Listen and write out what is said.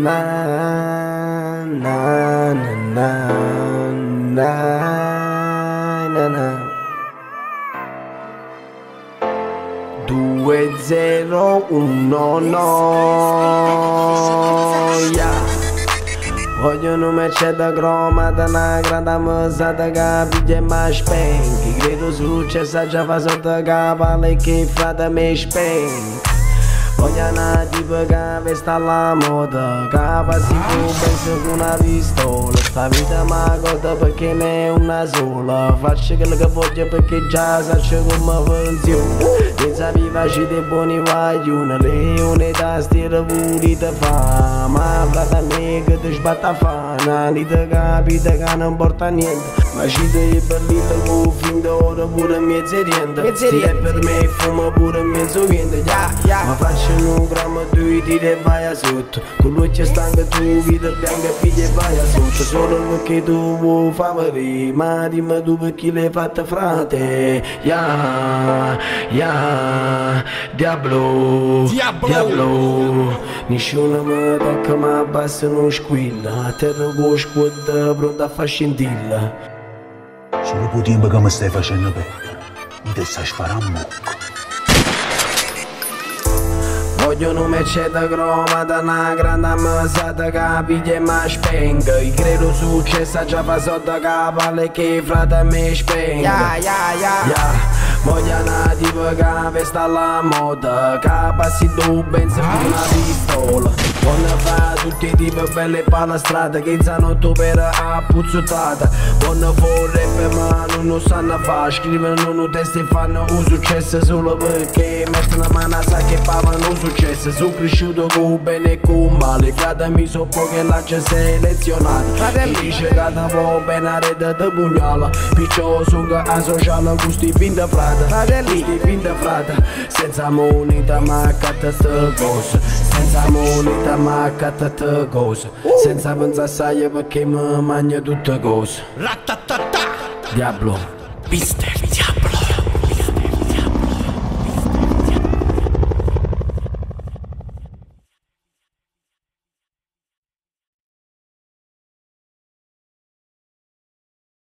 na na na na na na 201 noia. Vogliono merced cromata, una grande mesata che piglia e mi spengi. Credo successo già fa sotto capo, lei che frate mi spengi. Voglio una tipa che vesta alla moda, che passi più penso con una pistola. Sta vita mi goda perché ne è una sola. Faccio quello che voglio perché già saccio come funziona. Senza vivaci dei buoni guaglioni, leone da stile pulita fa. Ma frate me che ti sbatta fana, lì ti capita che non porta niente. Ma ci devi bellire con fin d'ora pure mezzo riente. Se è per me fumo pure mezzo vento, ma faccio un grammo tu ti e vai a sotto. Con l'occhio stanca tu vita bianca piglia e vai a sotto. Solo perché tu vuoi favorire, ma dimmi tu perché l'hai fatta frate. Diablo, nessuno mi tocca ma basta non squilla. A terra con lo squad pronto a far scintilla. Ce lo puoi dire che mi stai facendo perdere? Mi te stai sparando mucco. Vogliono merced cromata, una grande mesata che piglia e mi spenga. Io credo successo già fa sotto capo, lei che frate mi spenga. Voglio una tipa che vesta alla moda, che passi tu pensi con una pistola. Voglio fare tutti i tipi belle palastrate, che zanotto per a puzzottata. Voglio fare rap ma non sanno fare, scrivono testi e fanno un successo solo perché mettono la mano a sa che pavano un successo. Sono cresciuto con bene e con male, frate mi so poche lacce selezionate. Mi dice che ti può bene a rete di pugnala, piccio sono a sociale con sti finta frate. Sti finta frate, senza moneta ma accatta ste cose. Senza moneta ma accatta ste cose. Senza pensare assai perché mi mangio tutte cose. Ratatata. Diablo, piste.